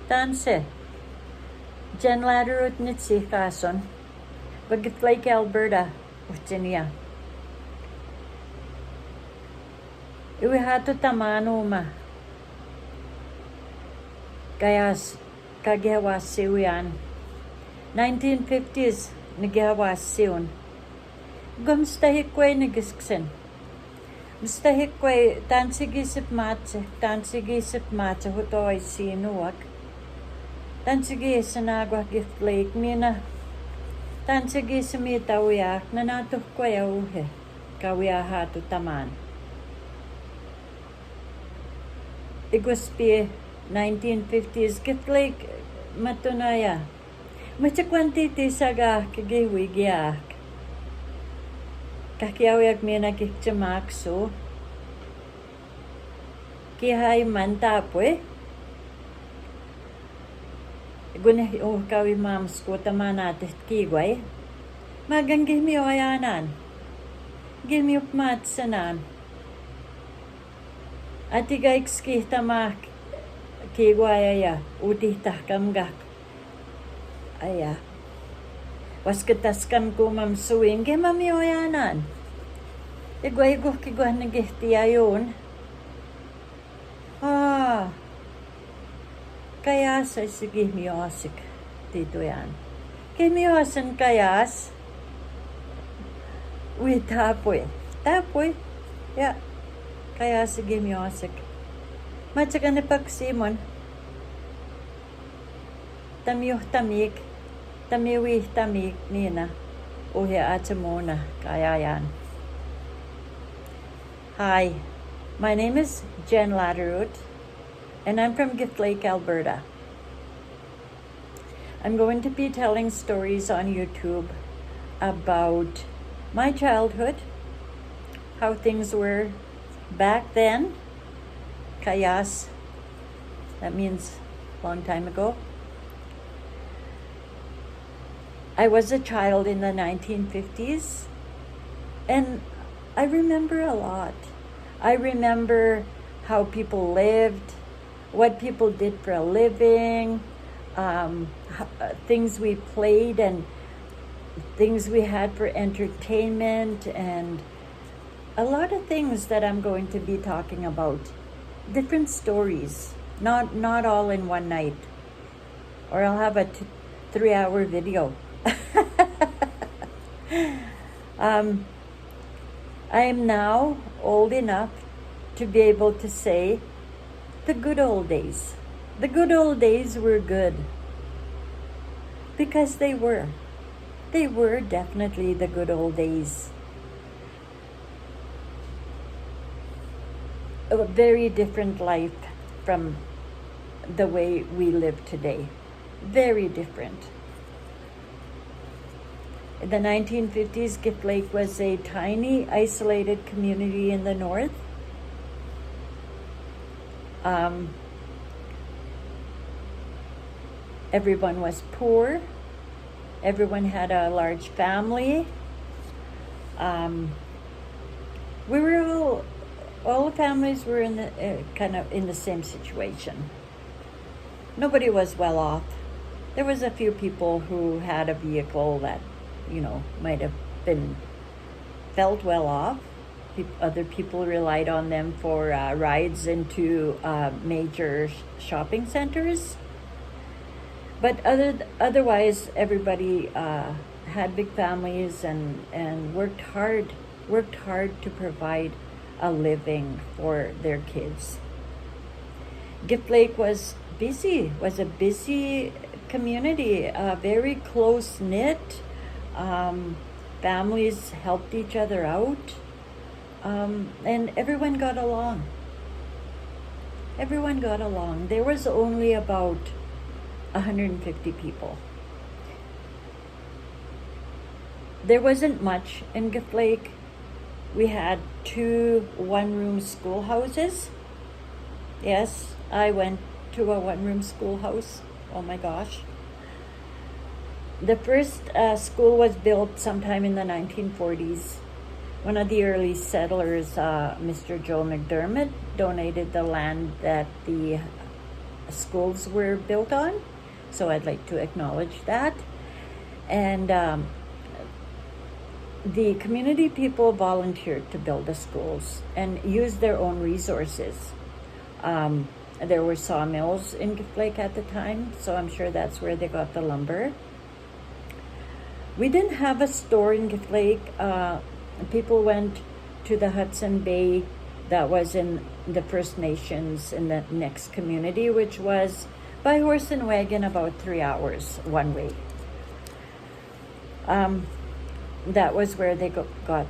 Tanse. Jen Latterut Nitsi Kason. Bagit Lake, Alberta. Virginia. Iwi hatu tamano ma. Kayas kagihawas siwian. 1950s nagihawas siyon. Gumstahik kway nagisksin. Mustahik kway tansigisip matse huto ay sinuwak. Tansigi sanagwa gift lake mina. Tansigi sumita uyak nanatuk kway auhe. Kawya hatu taman. Iguspi 1950s gift lake matunaya. Machakwantiti saga kagiwigiak. Kakiawiak mina kikchamakso. Kihay mantapwe. Guneh kawi mams ko tamanatit kigway. Magang gihmi ayanan. Gihmi upmat sanan. Atigaiks kihtamak kigwayaya utih tahkamgak. Aya. Waskataskam ko mamsuing ke mamioyanan. Igway-igwah kigwah nagihtiyayon. Kayas ay sige miyosik dito yan. Kimiyosan kayas. Uy, tapoy. Tapoy. Ya. Kaya sige miyosik. Matsaga ni Pagsimon. Tamiyuh tamik. Tamiwih tamik nina. Uhi atamuna. Kaya yan. Hi. My name is Jen Latterut. And I'm from Gift Lake, Alberta. I'm going to be telling stories on YouTube about my childhood, how things were back then. Kayas, that means long time ago. I was a child in the 1950s, and I remember a lot. I remember how people lived, what people did for a living, things we played and things we had for entertainment, and a lot of things that I'm going to be talking about. Different stories, not all in one night, or I'll have a 3-hour video. I am now old enough to be able to say the good old days. The good old days were good. Because they were. They were definitely the good old days. A very different life from the way we live today. Very different. In the 1950s, Gift Lake was a tiny, isolated community in the north. Everyone was poor. Everyone had a large family. We were all the families were in the kind of in the same situation. Nobody was well off. There was a few people who had a vehicle that, might have felt well off. Other people relied on them for rides into major shopping centers. But otherwise, everybody had big families and worked hard to provide a living for their kids. Gift Lake was a busy community, very close-knit. Families helped each other out. And everyone got along. There was only about 150 people. There wasn't much in Gift Lake. We had 2 one-room schoolhouses. Yes, I went to a one-room schoolhouse. Oh my gosh. The first school was built sometime in the 1940s. One of the early settlers, Mr. Joe McDermott, donated the land that the schools were built on. So I'd like to acknowledge that. And the community people volunteered to build the schools and used their own resources. There were sawmills in Gift Lake at the time, so I'm sure that's where they got the lumber. We didn't have a store in Gift Lake. People went to the Hudson Bay that was in the First Nations in the next community, which was by horse and wagon about 3 hours one way. That was where they got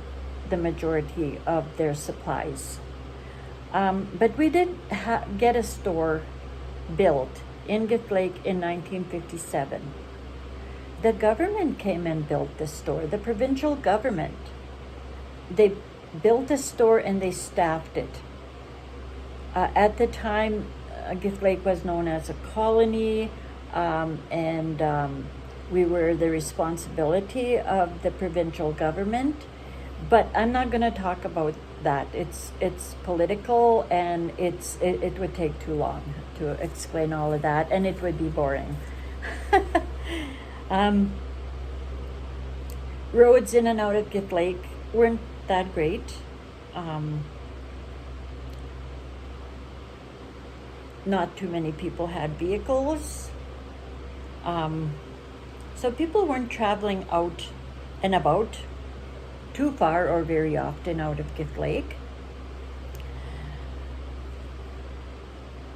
the majority of their supplies. But we did get a store built in Gift Lake in 1957. The government came and built the store, the provincial government. They built a store and they staffed it. At the time, Gift Lake was known as a colony, and we were the responsibility of the provincial government. But I'm not going to talk about that. It's political, and it would take too long to explain all of that, and it would be boring. Roads in and out of Gift Lake weren't that great. Not too many people had vehicles. So people weren't traveling out and about too far or very often out of Gift Lake.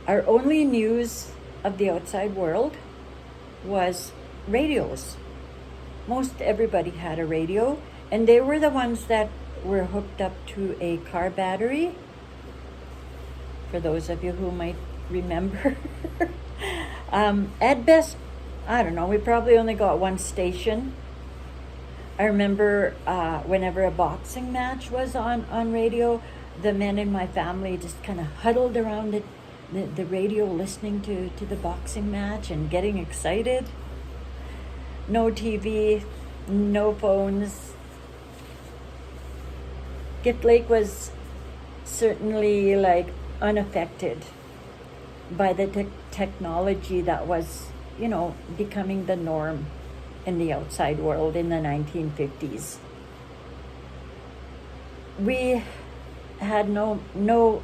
Our only news of the outside world was radios. Most everybody had a radio, and they were the ones that were hooked up to a car battery. For those of you who might remember. At best, I don't know, we probably only got one station. I remember whenever a boxing match was on radio, the men in my family just kind of huddled around the radio listening to the boxing match and getting excited. No TV, no phones. Gift Lake was certainly like unaffected by the technology that was, becoming the norm in the outside world in the 1950s. We had no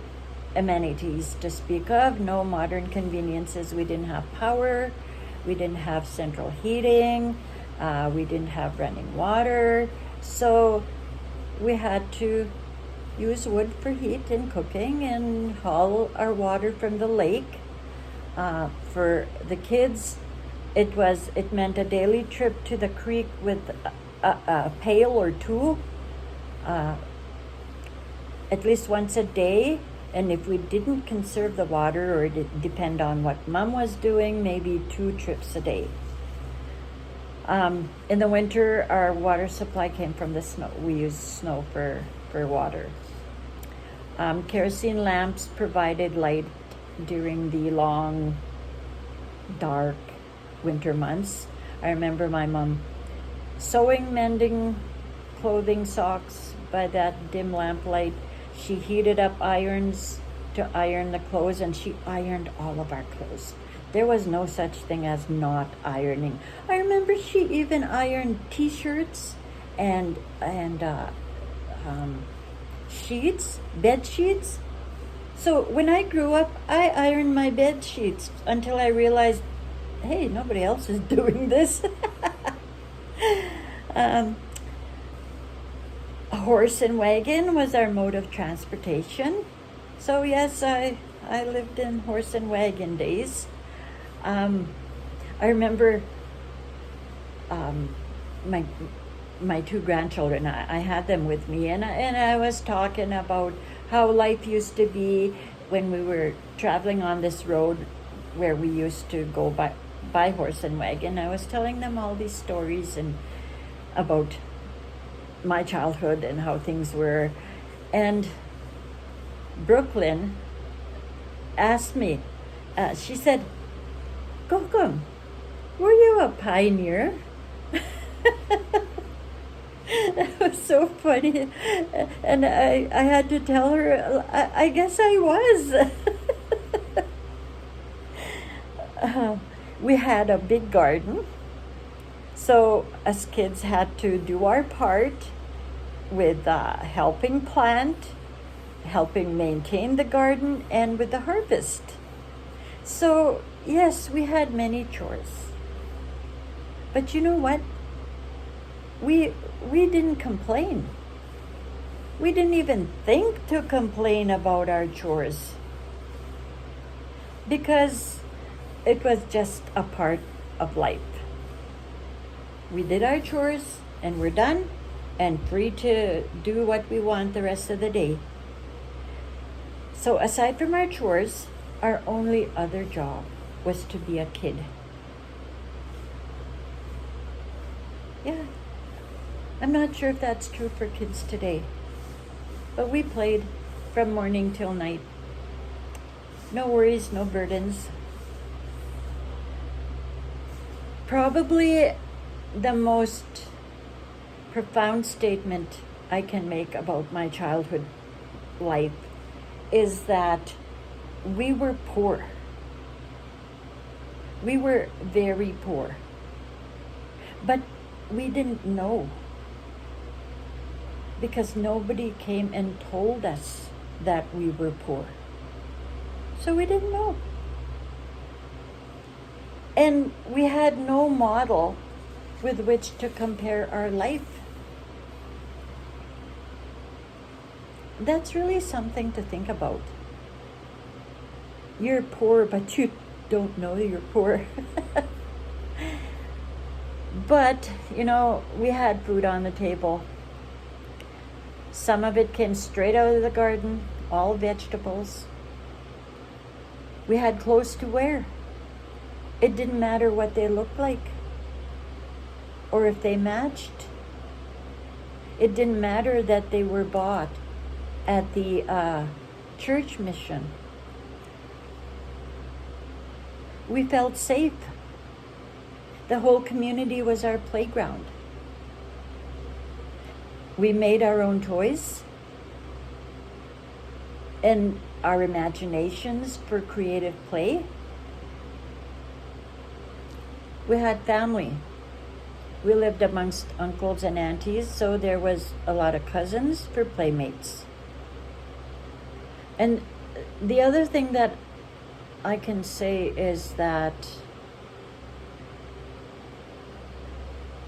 amenities to speak of, no modern conveniences. We didn't have power, we didn't have central heating, we didn't have running water, so we had to use wood for heat and cooking and haul our water from the lake. For the kids, it meant a daily trip to the creek with a pail or two, at least once a day. And if we didn't conserve the water, or depend on what Mom was doing, maybe 2 trips a day. In the winter, our water supply came from the snow. We used snow for water. Kerosene lamps provided light during the long, dark winter months. I remember my mom sewing, mending clothing, socks by that dim lamplight. She heated up irons to iron the clothes, and she ironed all of our clothes. There was no such thing as not ironing. I remember she even ironed T-shirts and sheets, bed sheets. So when I grew up, I ironed my bed sheets until I realized, hey, nobody else is doing this. A horse and wagon was our mode of transportation. So yes, I lived in horse and wagon days. I remember my 2 grandchildren. I had them with me, and I was talking about how life used to be when we were traveling on this road where we used to go by horse and wagon. I was telling them all these stories and about my childhood and how things were. And Brooklyn asked me, she said, "Kokum, were you a pioneer?" That was so funny. And I had to tell her, I guess I was. we had a big garden. So us kids had to do our part with helping plant, helping maintain the garden, and with the harvest. So yes, we had many chores. But you know what? We didn't complain. We didn't even think to complain about our chores because it was just a part of life. We did our chores and we're done and free to do what we want the rest of the day. So aside from our chores, our only other job was to be a kid. Yeah, I'm not sure if that's true for kids today. But we played from morning till night. No worries, no burdens. Probably the most profound statement I can make about my childhood life is that we were poor. We were very poor. But we didn't know, because nobody came and told us that we were poor. So we didn't know. And we had no model with which to compare our life. That's really something to think about. You're poor, but you don't know you're poor. But, we had food on the table. Some of it came straight out of the garden, all vegetables. We had clothes to wear. It didn't matter what they looked like or if they matched. It didn't matter that they were bought at the church mission. We felt safe. The whole community was our playground. We made our own toys and our imaginations for creative play. We had family. We lived amongst uncles and aunties, so there was a lot of cousins for playmates. And the other thing that I can say is that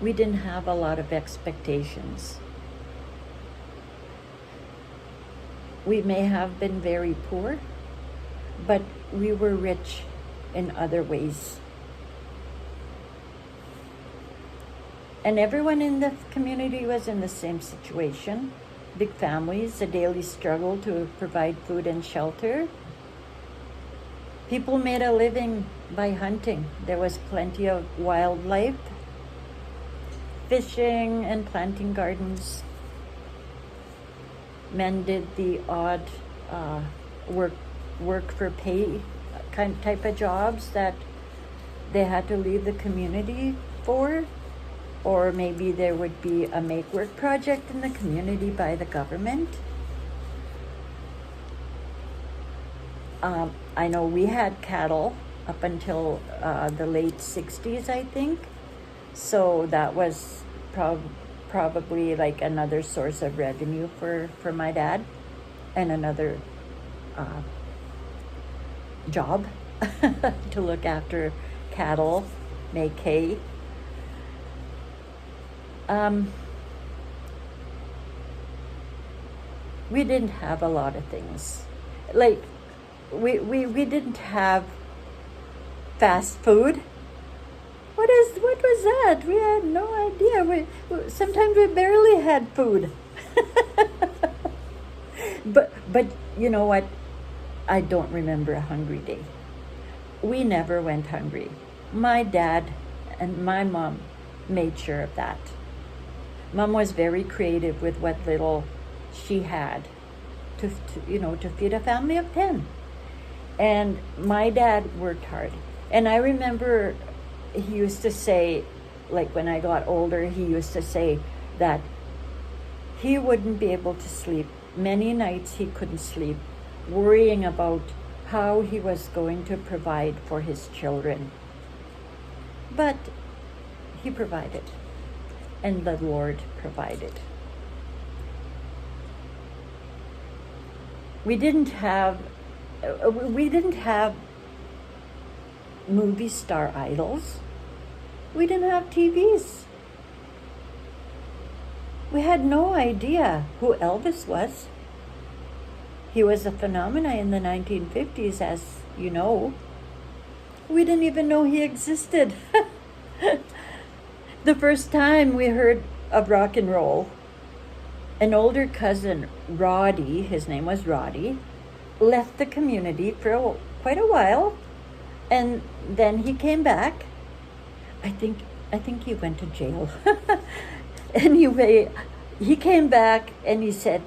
we didn't have a lot of expectations. We may have been very poor, but we were rich in other ways. And everyone in the community was in the same situation. Big families, a daily struggle to provide food and shelter. People made a living by hunting. There was plenty of wildlife, fishing and planting gardens. Men did the odd work for pay type of jobs that they had to leave the community for. Or maybe there would be a make-work project in the community by the government. I know we had cattle up until the late 60s, I think. So that was probably like another source of revenue for my dad, and another job to look after cattle, make hay. We didn't have a lot of things. Like, we didn't have fast food. What was that? We had no idea. Sometimes we barely had food. But you know what? I don't remember a hungry day. We never went hungry. My dad and my mom made sure of that. Mom was very creative with what little she had to feed a family of 10. And my dad worked hard. And I remember he used to say, like when I got older, he used to say that he wouldn't be able to sleep. Many nights he couldn't sleep, worrying about how he was going to provide for his children. But he provided, and the Lord provided. We didn't have movie star idols. We didn't have TVs. We had no idea who Elvis was. He was a phenomenon in the 1950s, as you know. We didn't even know he existed. The first time we heard of rock and roll, an older cousin, Roddy, his name was Roddy, left the community for quite a while, and then he came back. I think he went to jail. Anyway, he came back and he said,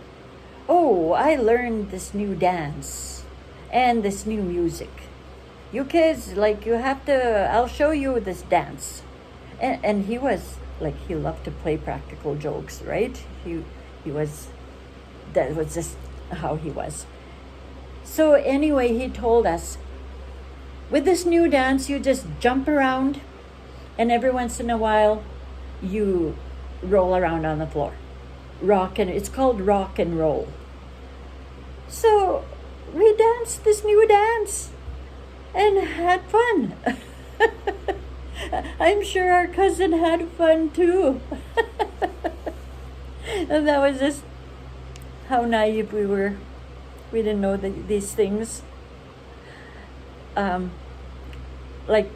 "Oh, I learned this new dance and this new music. You kids, like, you have to, I'll show you this dance." And he was, like, he loved to play practical jokes, right? He was, that was just how he was. So anyway, he told us, with this new dance, you just jump around, and every once in a while, you roll around on the floor. It's called rock and roll. So we danced this new dance and had fun. I'm sure our cousin had fun too. And that was just how naive we were. We didn't know these things. Like,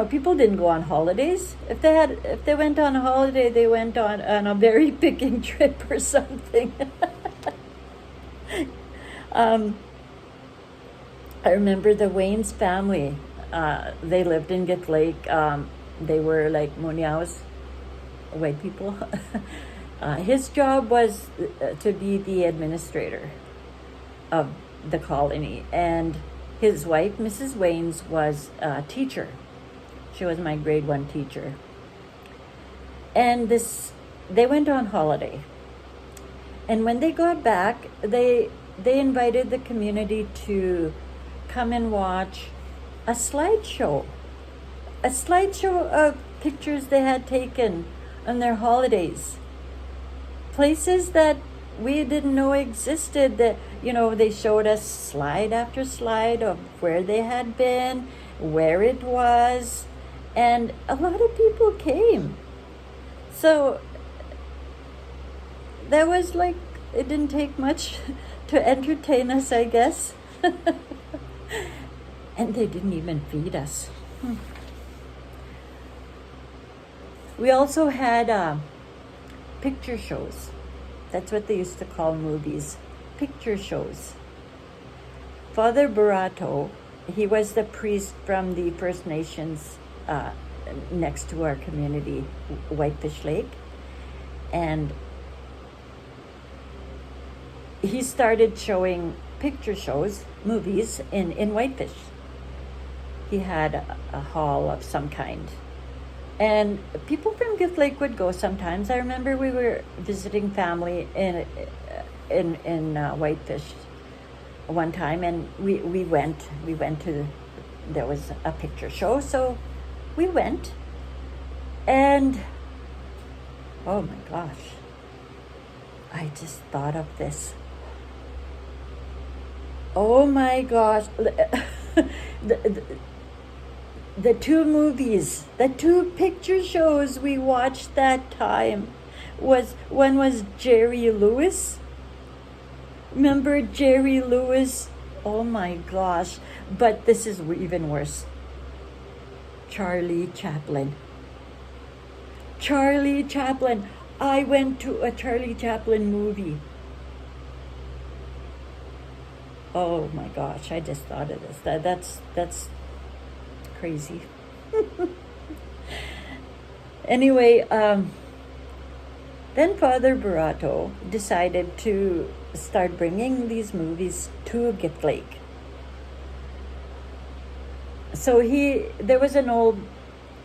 people didn't go on holidays. If they went on a holiday, they went on a berry picking trip or something. I remember the Waynes family. They lived in Gift Lake. They were like Munoz, white people. His job was to be the administrator of the colony, and his wife, Mrs. Waynes, was a teacher. She was my grade 1 teacher. And they went on holiday. And when they got back, they invited the community to come and watch a slideshow of pictures they had taken on their holidays. Places that we didn't know existed, that, they showed us slide after slide of where they had been, where it was, and a lot of people came. So that was like, it didn't take much to entertain us, I guess. And they didn't even feed us. We also had picture shows. That's what they used to call movies, picture shows. Father Burato, he was the priest from the First Nations next to our community, Whitefish Lake. And he started showing picture shows, movies, in Whitefish. He had a hall of some kind. And people from Gift Lake would go sometimes. I remember we were visiting family in Whitefish one time, and we went to, there was a picture show, so we went. And oh my gosh, I just thought of this. Oh my gosh. The two movies, the two picture shows we watched that time one was Jerry Lewis. Remember Jerry Lewis? Oh my gosh. But this is even worse. Charlie Chaplin. Charlie Chaplin. I went to a Charlie Chaplin movie. Oh my gosh, I just thought of this. That's crazy. Anyway, then Father Burato decided to start bringing these movies to Gift Lake. So there was an old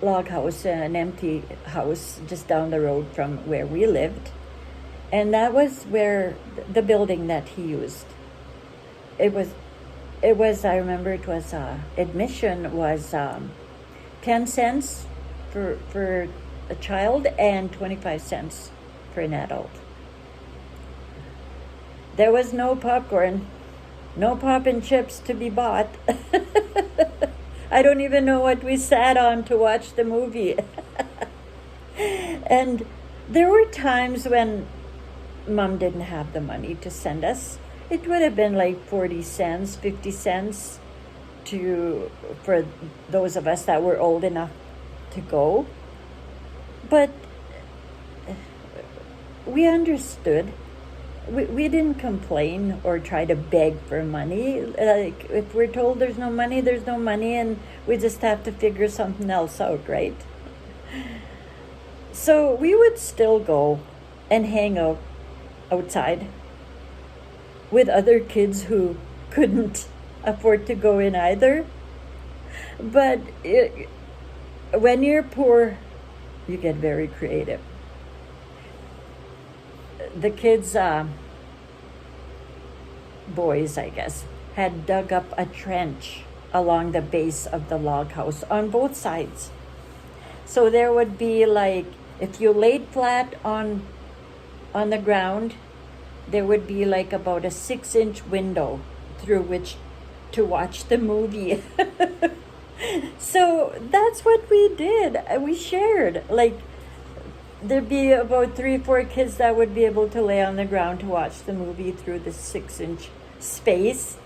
log house, an empty house just down the road from where we lived, and that was where the building that he used. It was it was, I remember it was, admission was 10 cents for a child and 25 cents for an adult. There was no popcorn, no pop and chips to be bought. I don't even know what we sat on to watch the movie. And there were times when Mom didn't have the money to send us. It would have been like 40 cents, 50 cents for those of us that were old enough to go. But we understood. We didn't complain or try to beg for money. Like, if we're told there's no money, there's no money, and we just have to figure something else out, right? So we would still go and hang out outside with other kids who couldn't afford to go in either. But when you're poor, you get very creative. The kids, boys, I guess, had dug up a trench along the base of the log house on both sides. So there would be, like, if you laid flat on the ground, there would be like about a 6-inch window through which to watch the movie. So that's what we did. We shared. Like, there'd be about 3-4 kids that would be able to lay on the ground to watch the movie through the 6-inch space,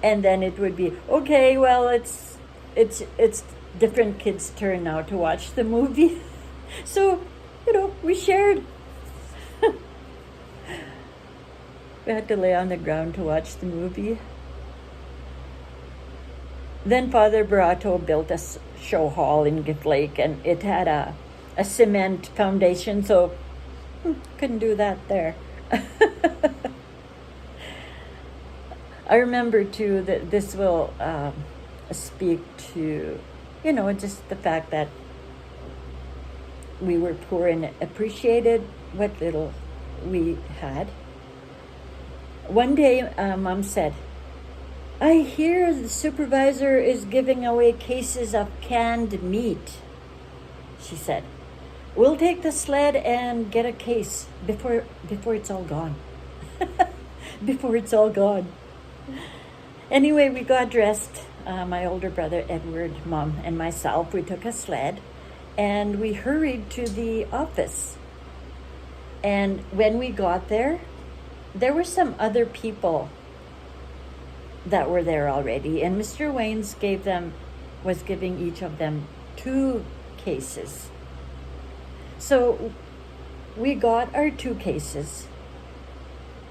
and then it would be, okay, well, it's different kids' turn now to watch the movie. So, we shared. We had to lay on the ground to watch the movie. Then Father Barato built a show hall in Gift Lake, and it had a cement foundation, so couldn't do that there. I remember too that this will speak to, just the fact that we were poor and appreciated what little we had. One day, Mom said, "I hear the supervisor is giving away cases of canned meat," she said. "We'll take the sled and get a case before it's all gone." Before it's all gone. Anyway, we got dressed. My older brother Edward, Mom, and myself. We took a sled, and we hurried to the office. And when we got there were some other people that were there already, and Mr. Waynes was giving each of them 2 cases. So we got our 2 cases.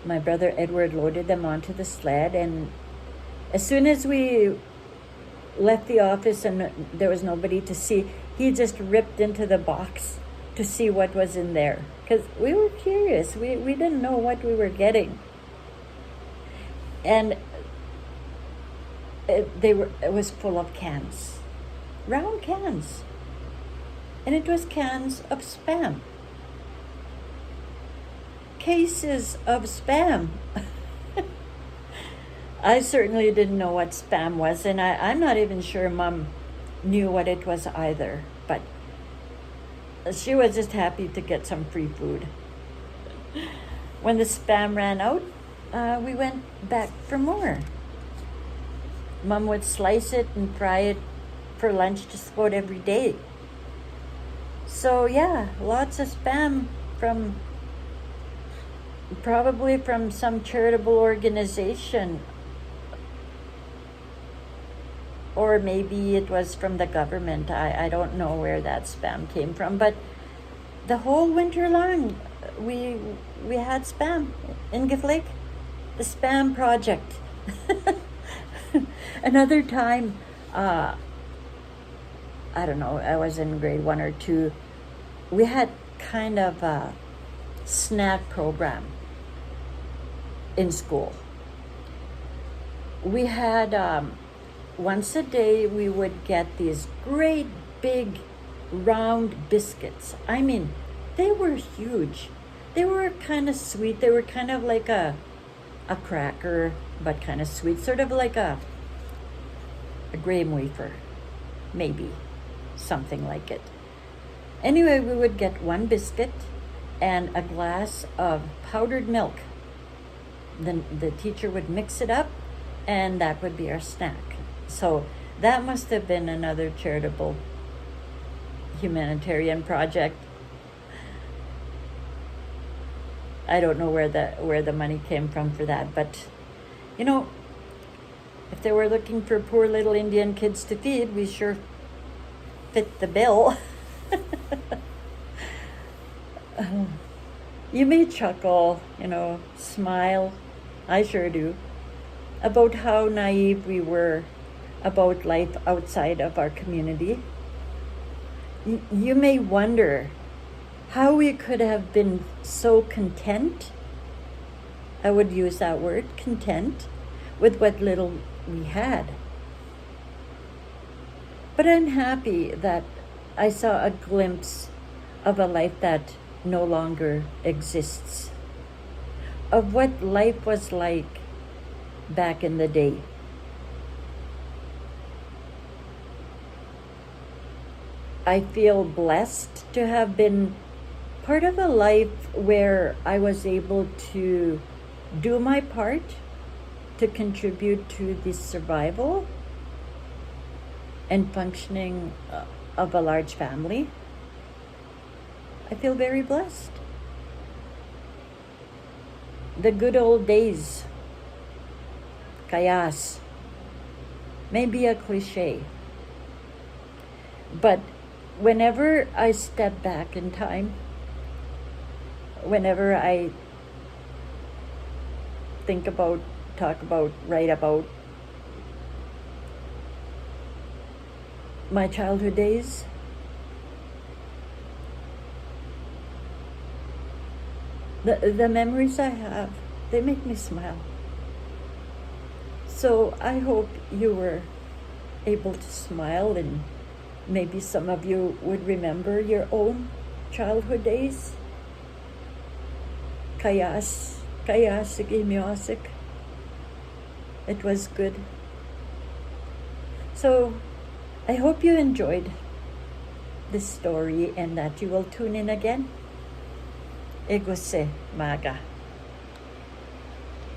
My brother Edward loaded them onto the sled, and as soon as we left the office and there was nobody to see, he just ripped into the box to see what was in there, because we were curious. We didn't know what we were getting. And it was full of cans, round cans, and it was cans of Spam, cases of Spam. I certainly didn't know what Spam was, and I'm not even sure Mom knew what it was either, but she was just happy to get some free food. When the Spam ran out, we went back for more. Mom would slice it and fry it for lunch just about every day. So yeah, lots of Spam probably from some charitable organization, or maybe it was from the government. I don't know where that Spam came from, but the whole winter long we had Spam in Gift Lake, the Spam project. Another time, I don't know, I was in grade 1 or 2, we had kind of a snack program in school. We had, once a day, we would get these great big round biscuits. I mean, they were huge. They were kind of sweet. They were kind of like a cracker, but kind of sweet, sort of like a a graham wafer, maybe, something like it. Anyway, we would get one biscuit and a glass of powdered milk. Then the teacher would mix it up, and that would be our snack. So that must have been another charitable humanitarian project. I don't know where the money came from for that, but you know, if they were looking for poor little Indian kids to feed, we sure fit the bill. You may chuckle, smile, I sure do, about how naive we were about life outside of our community. You may wonder how we could have been so content, I would use that word, content, with what little we had. But I'm happy that I saw a glimpse of a life that no longer exists, of what life was like back in the day. I feel blessed to have been part of a life where I was able to do my part to contribute to the survival and functioning of a large family. I feel very blessed. The good old days, kayas, may be a cliche, but whenever I step back in time, whenever I think about, talk about, write about my childhood days, the memories I have, they make me smile. So I hope you were able to smile, and maybe some of you would remember your own childhood days. Kayas Gimiosik. It was good. So I hope you enjoyed this story and that you will tune in again. Egose Maga.